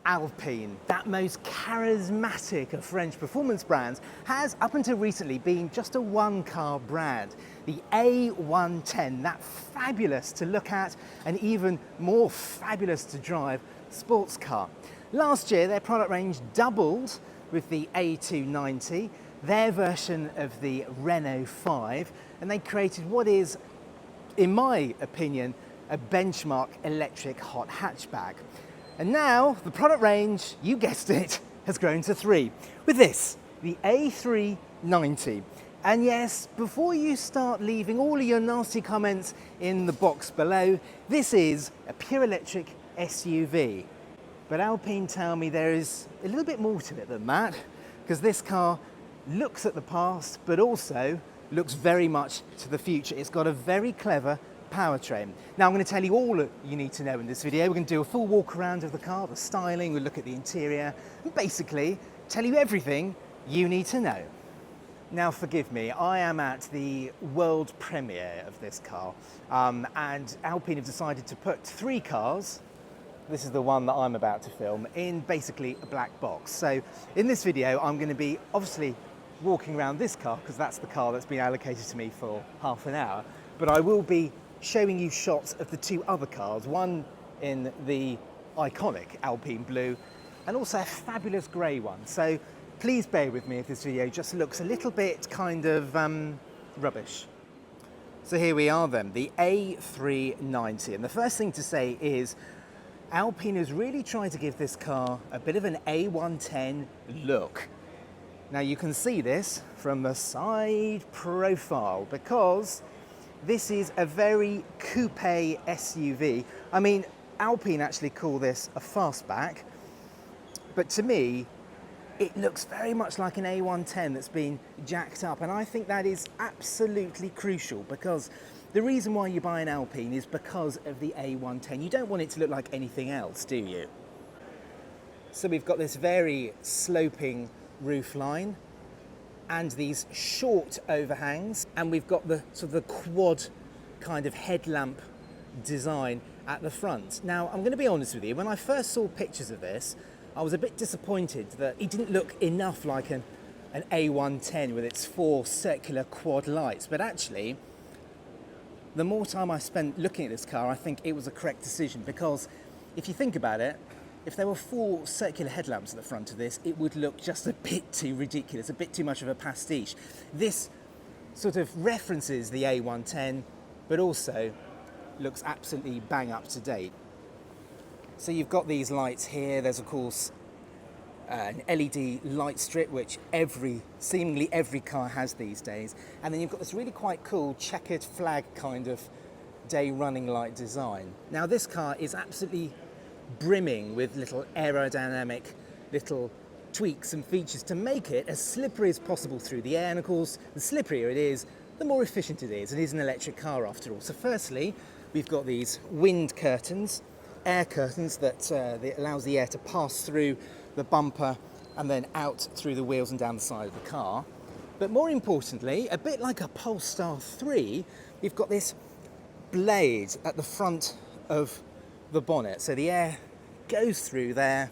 Alpine, that most charismatic of French performance brands, has up until recently been just a one-car brand. The A110, that fabulous to look at and even more fabulous to drive sports car. Last year, their product range doubled with the A290, their version of the Renault 5, and they created what is, in my opinion, a benchmark electric hot hatchback. And now the product range, you guessed it, has grown to 3. With this, the A390. And yes, before you start leaving all of your nasty comments in the box below, this is a pure electric SUV. But Alpine tell me there is a little bit more to it than that, because this car looks at the past, but also looks very much to the future. It's got a very clever powertrain. Now I'm going to tell you all that you need to know in this video. We're going to do a full walk around of the car, the styling, we'll look at the interior, and basically tell you everything you need to know. Now forgive me, I am at the world premiere of this car, and Alpine have decided to put 3 cars, this is the one that I'm about to film, in basically a black box. So in this video I'm going to be obviously walking around this car, because that's the car that's been allocated to me for half an hour, but I will be showing you shots of the 2 other cars, one in the iconic Alpine blue and also a fabulous grey one. So please bear with me if this video just looks a little bit kind of rubbish. So here we are then, the A390, and the first thing to say is Alpine has really tried to give this car a bit of an A110 look. Now you can see this from the side profile because this is a very coupe SUV. I mean, Alpine actually call this a fastback, but to me, it looks very much like an A110 that's been jacked up, and I think that is absolutely crucial because the reason why you buy an Alpine is because of the A110. You don't want it to look like anything else, do you? So we've got this very sloping roofline and these short overhangs, and we've got the sort of the quad kind of headlamp design at the front. Now I'm going to be honest with you, when I first saw pictures of this I was a bit disappointed that it didn't look enough like an A110 with its 4 circular quad lights, but actually the more time I spent looking at this car I think it was a correct decision, because if you think about it, if there were 4 circular headlamps at the front of this, it would look just a bit too ridiculous, a bit too much of a pastiche. This sort of references the A110, but also looks absolutely bang up to date. So you've got these lights here. There's of course an LED light strip, which seemingly every car has these days. And then you've got this really quite cool checkered flag kind of day running light design. Now this car is absolutely brimming with little aerodynamic little tweaks and features to make it as slippery as possible through the air, and of course the slipperier it is, the more efficient it is. It is an electric car after all. So firstly, we've got these wind curtains, air curtains that allows the air to pass through the bumper and then out through the wheels and down the side of the car. But more importantly, a bit like a Polestar 3, we've got this blade at the front of the bonnet, so the air goes through there,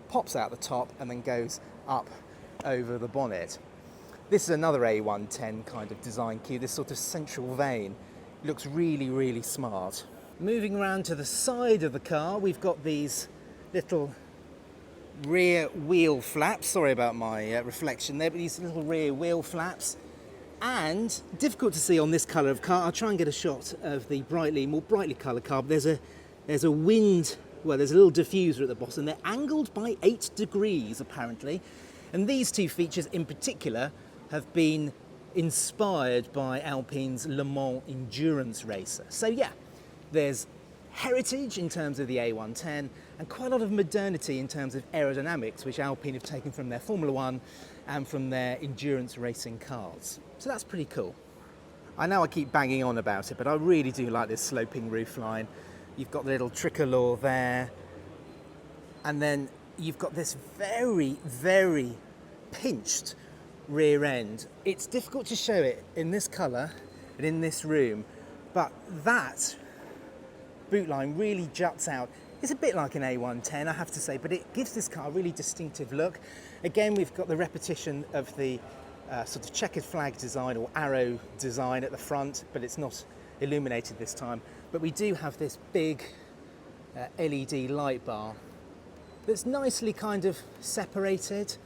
pops out the top and then goes up over the bonnet. This is another A110 kind of design cue, this sort of central vein. It looks really, really smart. Moving around to the side of the car, we've got these little rear wheel flaps. Sorry about my reflection there, but these little rear wheel flaps. And difficult to see on this colour of car. I'll try and get a shot of the more brightly coloured car, but there's a wind, well, there's a little diffuser at the bottom. They're angled by 8 degrees, apparently. And these 2 features in particular have been inspired by Alpine's Le Mans endurance racer. So yeah, there's heritage in terms of the A110 and quite a lot of modernity in terms of aerodynamics, which Alpine have taken from their Formula One and from their endurance racing cars. So that's pretty cool. I know I keep banging on about it, but I really do like this sloping roofline. You've got the little tricolor there, and then you've got this very, very pinched rear end. It's difficult to show it in this colour and in this room, but that boot line really juts out It's a bit like an A110, I have to say, but it gives this car a really distinctive look. Again, we've got the repetition of the sort of checkered flag design or arrow design at the front, but it's not illuminated this time. But we do have this big LED light bar that's nicely kind of separated.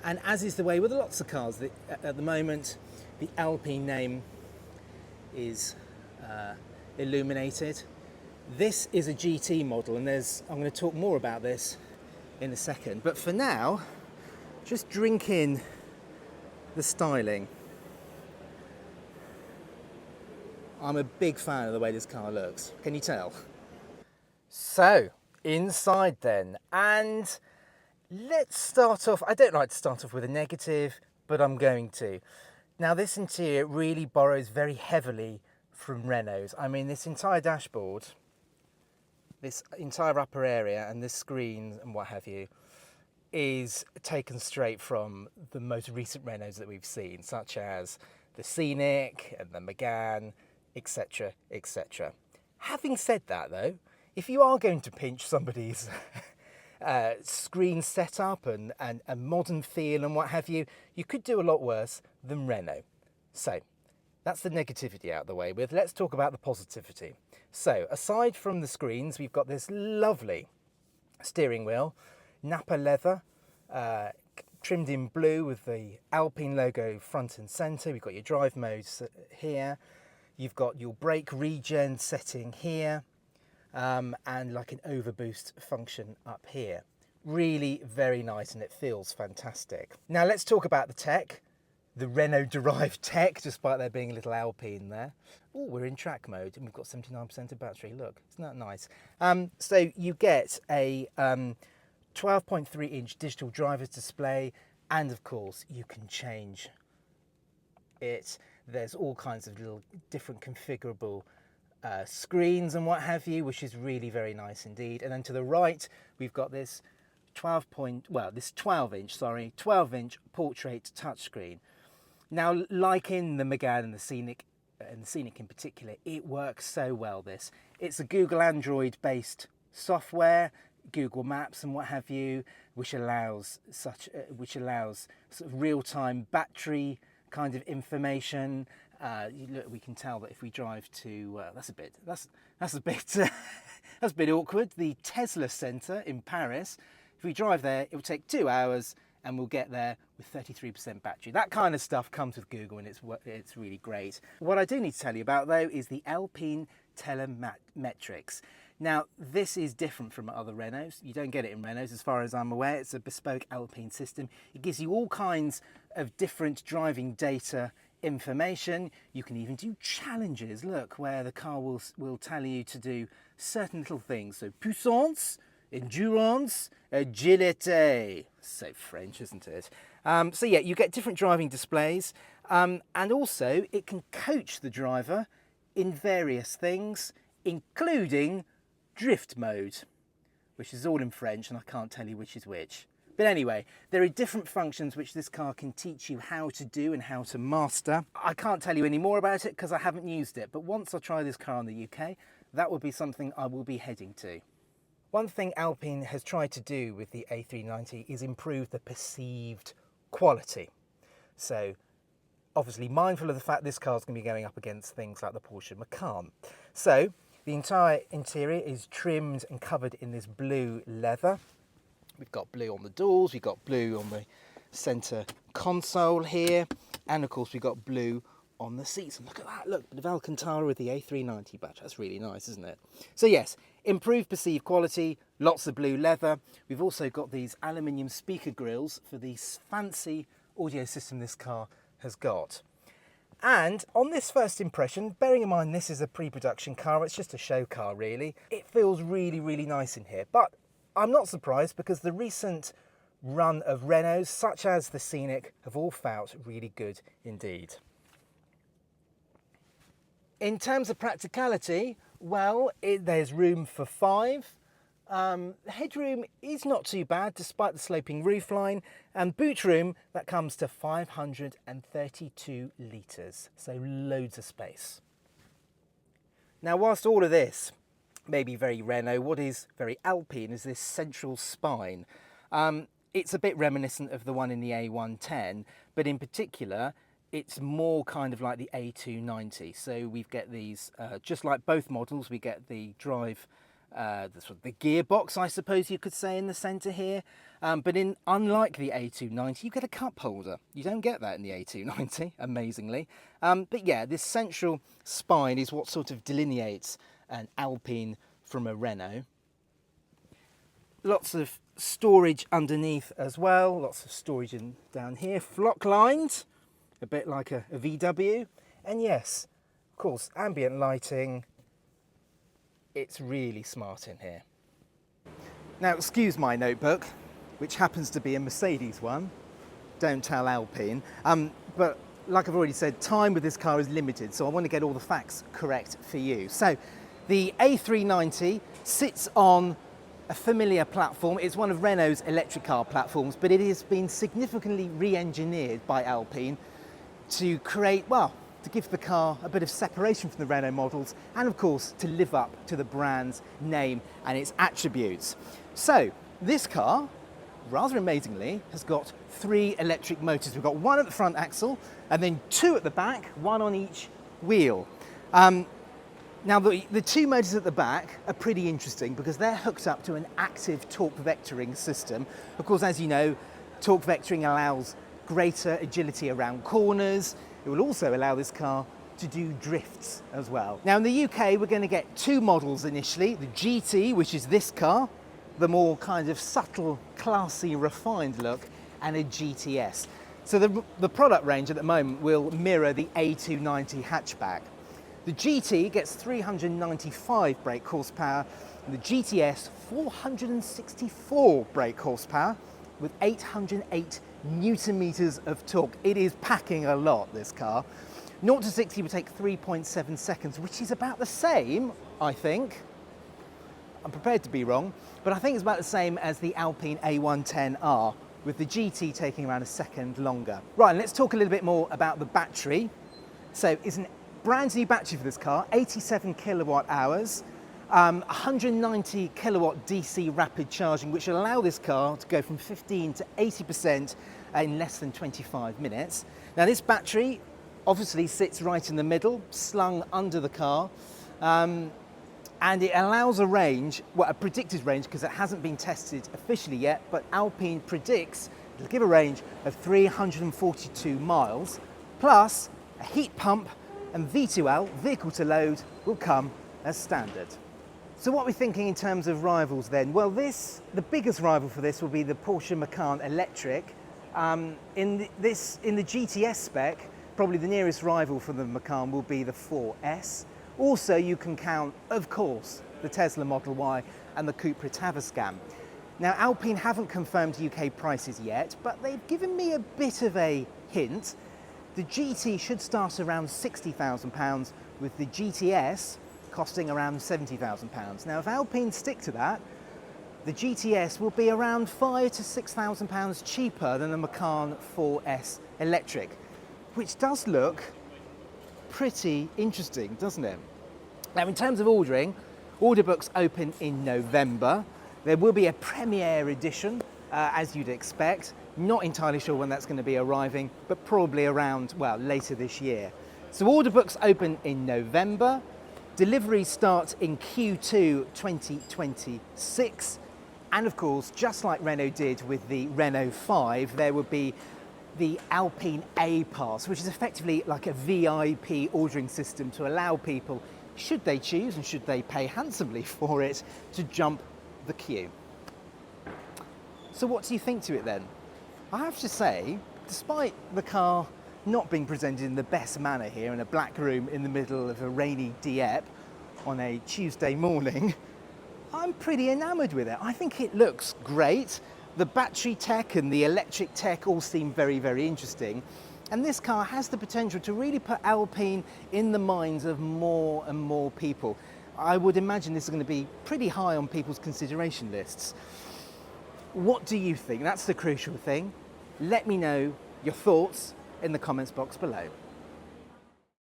And as is the way with lots of cars, at the moment, the Alpine name is illuminated. This is a GT model, and I'm going to talk more about this in a second. But for now, just drink in the styling. I'm a big fan of the way this car looks. Can you tell? So, inside then, and let's start off. I don't like to start off with a negative, but I'm going to. Now, this interior really borrows very heavily from Renault's. I mean, this entire dashboard, this entire upper area and this screen and what have you is taken straight from the most recent Renaults that we've seen, such as the Scenic and the Macan, etc, etc. Having said that though, if you are going to pinch somebody's screen setup and modern feel and what have you, you could do a lot worse than Renault. So that's the negativity out of the way with. Let's talk about the positivity. So aside from the screens, we've got this lovely steering wheel, Napa leather, trimmed in blue with the Alpine logo front and centre. We've got your drive modes here. You've got your brake regen setting here, and like an overboost function up here. Really very nice, and it feels fantastic. Now let's talk about the tech. The Renault-derived tech, despite there being a little Alpine there. Oh, we're in track mode, and we've got 79% of battery. Look, isn't that nice? So you get a 12.3-inch digital driver's display, and of course, you can change it. There's all kinds of little different configurable screens and what have you, which is really very nice indeed. And then to the right, we've got this 12-inch portrait touchscreen. Now, like in the Macan and the Scenic in particular, it works so well. It's a Google Android-based software, Google Maps and what have you, which allows sort of real-time battery kind of information. Look, we can tell that if we drive to that's a bit that's a bit awkward. The Tesla Centre in Paris. If we drive there, it will take 2 hours, and we'll get there with 33% battery. That kind of stuff comes with Google, and it's really great. What I do need to tell you about, though, is the Alpine telemetrics. Now, this is different from other Renaults. You don't get it in Renaults, as far as I'm aware. It's a bespoke Alpine system. It gives you all kinds of different driving data information. You can even do challenges, look, where the car will tell you to do certain little things. So, puissance, endurance, agility. So French, isn't it? So yeah, you get different driving displays, and also it can coach the driver in various things, including drift mode, which is all in French, and I can't tell you which is which. But anyway, there are different functions which this car can teach you how to do and how to master. I can't tell you any more about it because I haven't used it, but once I try this car in the UK, that will be something I will be heading to. One thing Alpine has tried to do with the A390 is improve the perceived quality. So obviously mindful of the fact this car is going to be going up against things like the Porsche Macan. So the entire interior is trimmed and covered in this blue leather. We've got blue on the doors, we've got blue on the centre console here, and of course we've got blue on the seats. And look at that, look, a bit of Alcantara with the A390 badge. That's really nice, isn't it? So yes, improved perceived quality, lots of blue leather. We've also got these aluminium speaker grills for the fancy audio system this car has got. And on this first impression, bearing in mind this is a pre-production car, it's just a show car really, it feels really, really nice in here. But I'm not surprised because the recent run of Renaults, such as the Scenic, have all felt really good indeed. In terms of practicality, well, there's room for 5. The headroom is not too bad despite the sloping roofline, and boot room that comes to 532 litres, so loads of space. Now, whilst all of this maybe very Renault, what is very Alpine is this central spine. It's a bit reminiscent of the one in the A110, but in particular, it's more kind of like the A290. So we get these, just like both models, we get the drive, the gearbox, I suppose you could say, in the centre here. But unlike the A290, you get a cup holder. You don't get that in the A290, amazingly. But yeah, this central spine is what sort of delineates an Alpine from a Renault. Lots of storage underneath as well, lots of storage down here, flock lined, a bit like a VW. And yes, of course, ambient lighting. It's really smart in here. Now, excuse my notebook, which happens to be a Mercedes one. Don't tell Alpine. But like I've already said, time with this car is limited, so I want to get all the facts correct for you. So the A390 sits on a familiar platform. It's one of Renault's electric car platforms, but it has been significantly re-engineered by Alpine to create, well, to give the car a bit of separation from the Renault models, and of course to live up to the brand's name and its attributes. So this car, rather amazingly, has got 3 electric motors. We've got 1 at the front axle and then 2 at the back, 1 on each wheel. Now the 2 motors at the back are pretty interesting because they're hooked up to an active torque vectoring system. Of course, as you know, torque vectoring allows greater agility around corners. It will also allow this car to do drifts as well. Now in the UK, we're going to get 2 models initially, the GT, which is this car, the more kind of subtle, classy, refined look, and a GTS. So the product range at the moment will mirror the A290 hatchback. The GT gets 395 brake horsepower, and the GTS 464 brake horsepower with 808 Newton meters of torque. It is packing a lot, this car. 0 to 60 would take 3.7 seconds, which is about the same, I think. I'm prepared to be wrong, but I think it's about the same as the Alpine A110R, with the GT taking around a second longer. Right, and let's talk a little bit more about the battery. So it's a brand new battery for this car, 87 kilowatt hours, 190 kilowatt DC rapid charging, which will allow this car to go from 15 to 80% in less than 25 minutes. Now this battery obviously sits right in the middle, slung under the car, and it allows a range, well, a predicted range, because it hasn't been tested officially yet, but Alpine predicts it'll give a range of 342 miles, plus a heat pump and V2L, vehicle to load, will come as standard. So what are we thinking in terms of rivals then? Well, the biggest rival for this will be the Porsche Macan Electric. In the GTS spec, probably the nearest rival for the Macan will be the 4S. Also, you can count, of course, the Tesla Model Y and the coupe-SUV. Now, Alpine haven't confirmed UK prices yet, but they've given me a bit of a hint. The GT should start around £60,000, with the GTS costing around £70,000. Now, if Alpine stick to that, the GTS will be around £5,000 to £6,000 cheaper than the Macan 4S Electric, which does look pretty interesting, doesn't it? Now, in terms of ordering, order books open in November. There will be a premiere edition, as you'd expect. Not entirely sure when that's going to be arriving, but probably around, well, later this year. So order books open in November. Delivery starts in Q2 2026. And of course, just like Renault did with the Renault 5, there will be the Alpine A Pass, which is effectively like a VIP ordering system to allow people, should they choose and should they pay handsomely for it, to jump the queue. So what do you think to it then? I have to say, despite the car not being presented in the best manner here in a black room in the middle of a rainy Dieppe on a Tuesday morning, I'm pretty enamoured with it. I think it looks great. The battery tech and the electric tech all seem very, very interesting. And this car has the potential to really put Alpine in the minds of more and more people. I would imagine this is going to be pretty high on people's consideration lists. What do you think? That's the crucial thing. Let me know your thoughts in the comments box below.